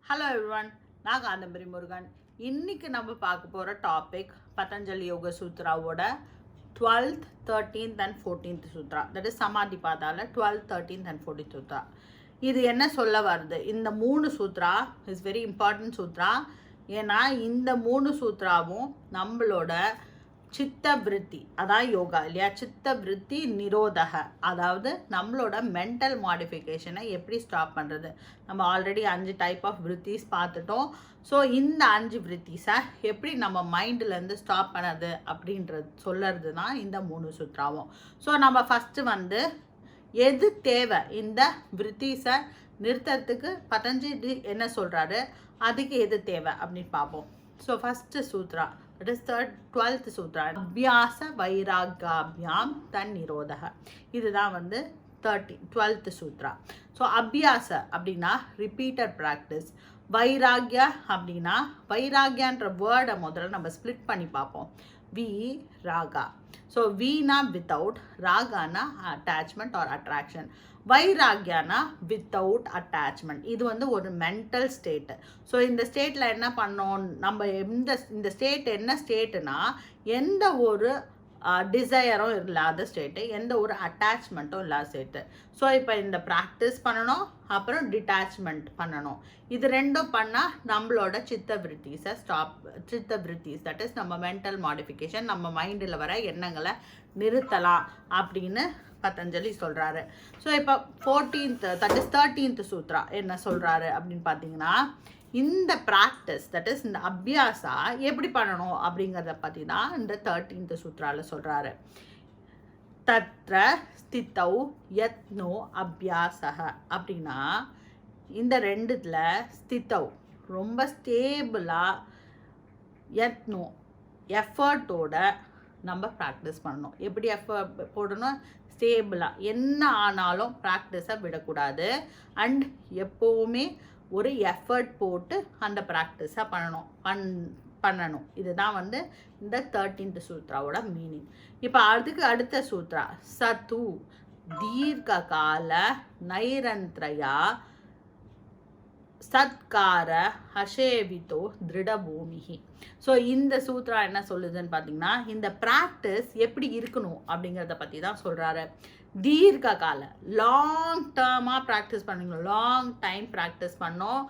Hello everyone, நான் Kadambari Murugan. இன்னைக்கு நம்ம பார்க்க போற டாபிக் Patanjali Yoga Sutra ஓட 12th, 13th and 14th Sutra. That is Samadhi பாதால 12th, 13th and 14th Sutra. இது என்ன சொல்ல வருது? இந்த மூணு சூத்ரா is very important சூத்ரா. ஏன்னா இந்த மூணு சூத்ராவும் நம்மளோட சித்த விருத்தி, அதான் யோகா இல்லையா, சித்த விருத்தி நிரோதக, அதாவது நம்மளோட மென்டல் மாடிஃபிகேஷனை எப்படி ஸ்டாப் பண்ணுறது. நம்ம ஆல்ரெடி 5 டைப் ஆஃப் விருத்திஸ் பார்த்துட்டோம். ஸோ இந்த 5 விருத்திஸை எப்படி நம்ம மைண்டிலேருந்து ஸ்டாப் பண்ணுறது அப்படின்றது சொல்லுறது தான் இந்த மூணு சுத்ராவும். ஸோ நம்ம ஃபஸ்ட்டு எது தேவை இந்த விருத்திஸை நிறுத்தத்துக்கு பதஞ்சலி என்ன சொல்கிறாரு, அதுக்கு எது தேவை அப்படின்னு பார்ப்போம். So first sutra, that is 12th sutra, Abyasa Vairaghya Nirodha. இதுதான் 12th sutra. So Abyasa அப்படின்னா repeated practice, Vairaghya அப்படின்னா வைராக்யான்ற வேர்டை முதல்ல நம்ம ஸ்ப்ளிட் பண்ணி பார்ப்போம். வி ராகா. ஸோ வீனா வித்தவுட், ராகானா அட்டாச்மெண்ட் ஆர் அட்ராக்ஷன், வைராக்யானா வித்தவுட் அட்டாச்மெண்ட். இது ஒரு மென்டல் ஸ்டேட்டு. ஸோ இந்த ஸ்டேட்டில் என்ன பண்ணோம் நம்ம, இந்த ஸ்டேட் என்ன ஸ்டேட்டுனா எந்த ஒரு டிசையரும் இல்லாத ஸ்டேட்டு, எந்த ஒரு அட்டாச்மெண்ட்டும் இல்லாத ஸ்டேட்டு. ஸோ இப்போ இந்த ப்ராக்டிஸ் பண்ணணும், அப்புறம் டிட்டாச்மெண்ட் பண்ணணும். இது ரெண்டும் பண்ணால் நம்மளோட சித்த விருத்திஸை சித்த விருத்திஸ், தட் இஸ் நம்ம மென்டல் மாடிஃபிகேஷன், நம்ம மைண்டில் வர எண்ணங்களை நிறுத்தலாம் அப்படின்னு பதஞ்சலி சொல்கிறாரு. ஸோ இப்போ 14th, தட் இஸ் 13th சூத்ரா என்ன சொல்கிறாரு அப்படின்னு பார்த்தீங்கன்னா, இந்த ப்ராக்டிஸ், தட் இஸ் இந்த அபியாசா எப்படி பண்ணணும் அப்படிங்கிறத பற்றி தான் இந்த 13th சூத்ராவில் சொல்கிறாரு. தத்ர ஸ்திதௌ யத்னோ அபியாசக அப்படின்னா, இந்த ரெண்டுத்தில் ஸ்திதௌ ரொம்ப ஸ்டேபிளாக, யத்னோ எஃபர்ட்டோட நம்ம ப்ராக்டிஸ் பண்ணணும். எப்படி எஃபர்ட் போடணும்? ஸ்டேபிளாக, என்ன ஆனாலும் ப்ராக்டிஸை விடக்கூடாது. அண்ட் எப்போவுமே ஒரு எஃபர்ட் போட்டு அந்த ப்ராக்டிஸை பண்ணணும். இதுதான் இந்த 13th சூத்ராவோட மீனிங். இப்போ அதுக்கு அடுத்த சூத்ரா, சத்து தீர்க்க கால நைரந்திரயா சத்கார ஹஷேவிதோ திருடபூமிஹி. ஸோ இந்த சூத்ரா என்ன சொல்லுதுன்னு பார்த்தீங்கன்னா, இந்த ப்ராக்டிஸ் எப்படி இருக்கணும் அப்படிங்கிறத பற்றி தான் சொல்கிறாரு. தீர்க்க கால, லாங் டேர்மாக ப்ராக்டிஸ் பண்ணணும், லாங் டைம் ப்ராக்டிஸ் பண்ணோம்.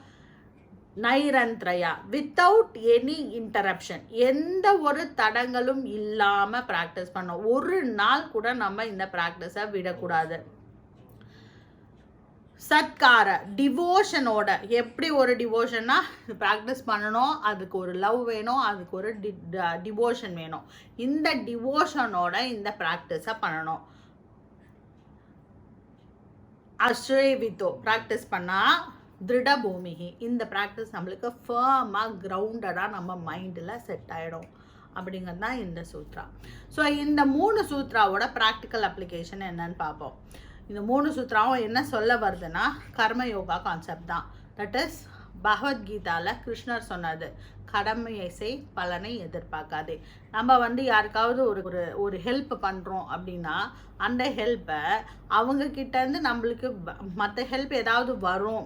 நைரந்திரயா, வித்தவுட் எனி இன்டரப்ஷன், எந்த ஒரு தடங்களும் இல்லாமல் ப்ராக்டிஸ் பண்ணோம். ஒரு நாள் கூட நம்ம இந்த ப்ராக்டிஸை விடக்கூடாது. சத்கார, டிவோஷனோட, எப்படி ஒரு டிவோஷன்னா ப்ராக்டிஸ் பண்ணணும், அதுக்கு ஒரு லவ் வேணும், அதுக்கு ஒரு டிவோஷன் வேணும். இந்த டிவோஷனோட இந்த ப்ராக்டிஸை பண்ணணும். அஸ்ரேவித்தோ, ப்ராக்டிஸ் பண்ணால் திருட பூமிகி, இந்த ப்ராக்டிஸ் நம்மளுக்கு ஃபர்மாக கிரவுண்டடாக நம்ம மைண்டில் செட் ஆகிடும் அப்படிங்கிறது தான் இந்த சூத்ரா. ஸோ இந்த மூணு சூத்ராவோட ப்ராக்டிக்கல் அப்ளிகேஷன் என்னன்னு பார்ப்போம். இந்த மூணு சூத்ராவும் என்ன சொல்ல வருதுன்னா, கர்மயோகா கான்செப்ட் தான். தட் இஸ் பகவத்கீதாவில் கிருஷ்ணர் சொன்னது, கடமையை செய், பலனை எதிர்பார்க்காதே. நம்ம யாருக்காவது ஒரு ஹெல்ப் பண்ணுறோம் அப்படின்னா, அந்த ஹெல்ப்பை அவங்கக்கிட்டேருந்து நம்மளுக்கு மற்ற ஹெல்ப் ஏதாவது வரும்,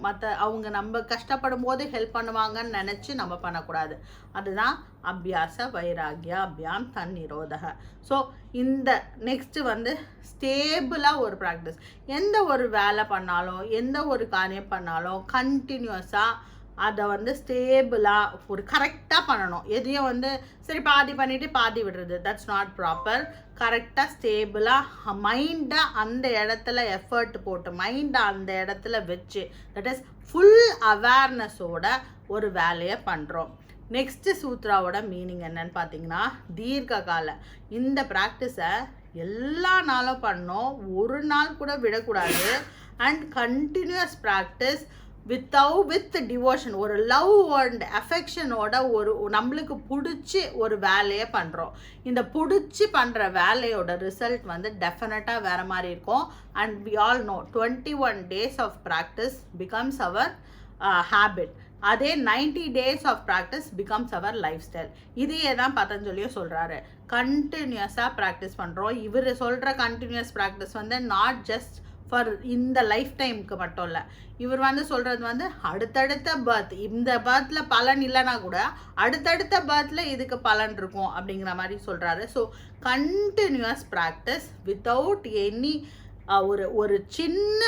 அவங்க நம்ம கஷ்டப்படும் போது ஹெல்ப் பண்ணுவாங்கன்னு நினச்சி நம்ம பண்ணக்கூடாது. அதுதான் அபியாச வைராகியா அபியாம் நிரோதக. ஸோ இந்த நெக்ஸ்ட்டு ஸ்டேபிளாக ஒரு ப்ராக்டிஸ், எந்த ஒரு வேலை பண்ணாலும், எந்த ஒரு காரியம் பண்ணாலும் கண்டினியூஸாக அதை ஸ்டேபிளாக ஒரு கரெக்டாக பண்ணணும். எதையும் சரி பாதி பண்ணிவிட்டு பாதி விடுறது, தட்ஸ் நாட் ப்ராப்பர். கரெக்டாக ஸ்டேபிளாக மைண்டை அந்த இடத்துல எஃபர்ட் போட்டு, மைண்டை அந்த இடத்துல வச்சு, தட் இஸ் ஃபுல் அவேர்னஸோட ஒரு வேலையை பண்ணுறோம். நெக்ஸ்ட்டு சூத்ராவோட மீனிங் என்னன்னு பார்த்தீங்கன்னா, தீர்க்க கால, இந்த ப்ராக்டிஸை எல்லா நாளும் பண்ணோம், ஒரு நாள் கூட விடக்கூடாது. And continuous practice with devotion, ஒரு லவ் அண்ட் அஃபெக்ஷனோட நம்மளுக்கு பிடிச்சி ஒரு வேலையை பண்ணுறோம். இந்த பிடிச்சி பண்ணுற வேலையோட ரிசல்ட் டெஃபினட்டாக வேறு மாதிரி இருக்கும். And we all know 21 days of practice becomes our habit. அதே 90 days of practice becomes our lifestyle. இதையே தான் பதஞ்சலியும் சொல்கிறாரு, கண்டினியூஸாக ப்ராக்டிஸ் பண்ணுறோம். இவர் சொல்கிற continuous practice not just for இந்த லைஃப் டைமுக்கு மட்டும் இல்லை. இவர் வந்து சொல்கிறது வந்து அடுத்தடுத்த பர்த், இந்த பர்த்தில் பலன் இல்லைனா கூட அடுத்தடுத்த பர்த்தில் இதுக்கு பலன் இருக்கும் அப்படிங்கிற மாதிரி சொல்கிறாரு. So continuous practice without any ஒரு சின்ன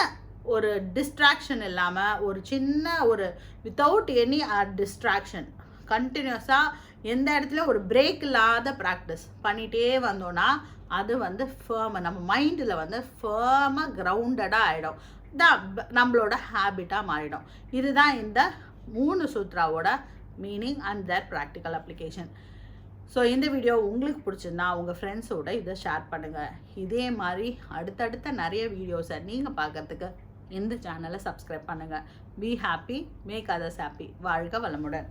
ஒரு டிஸ்ட்ராக்ஷன் இல்லாமல், ஒரு சின்ன ஒரு வித்தவுட் எனி டிஸ்ட்ராக்ஷன் கண்டினியூஸாக எந்த இடத்துல ஒரு பிரேக் இல்லாத ப்ராக்டிஸ் பண்ணிகிட்டே வந்தோன்னா அது வந்து ஃபேர்மாக நம்ம மைண்டில் வந்து ஃபேர்மாக கிரவுண்டடாக ஆகிடும். நம்மளோட ஹேபிட்டாக மாறிடும். இதுதான் இந்த 3 சூத்ராவோட meaning and their practical application. So இந்த வீடியோ உங்களுக்கு பிடிச்சிருந்தா உங்கள் ஃப்ரெண்ட்ஸோட இதை ஷேர் பண்ணுங்கள். இதே மாதிரி அடுத்தடுத்த நிறைய வீடியோஸை நீங்கள் பார்க்கறதுக்கு இந்த சேனலை சப்ஸ்கிரைப் பண்ணுங்கள். Be happy, make others happy. வாழ்க வளமுடன்.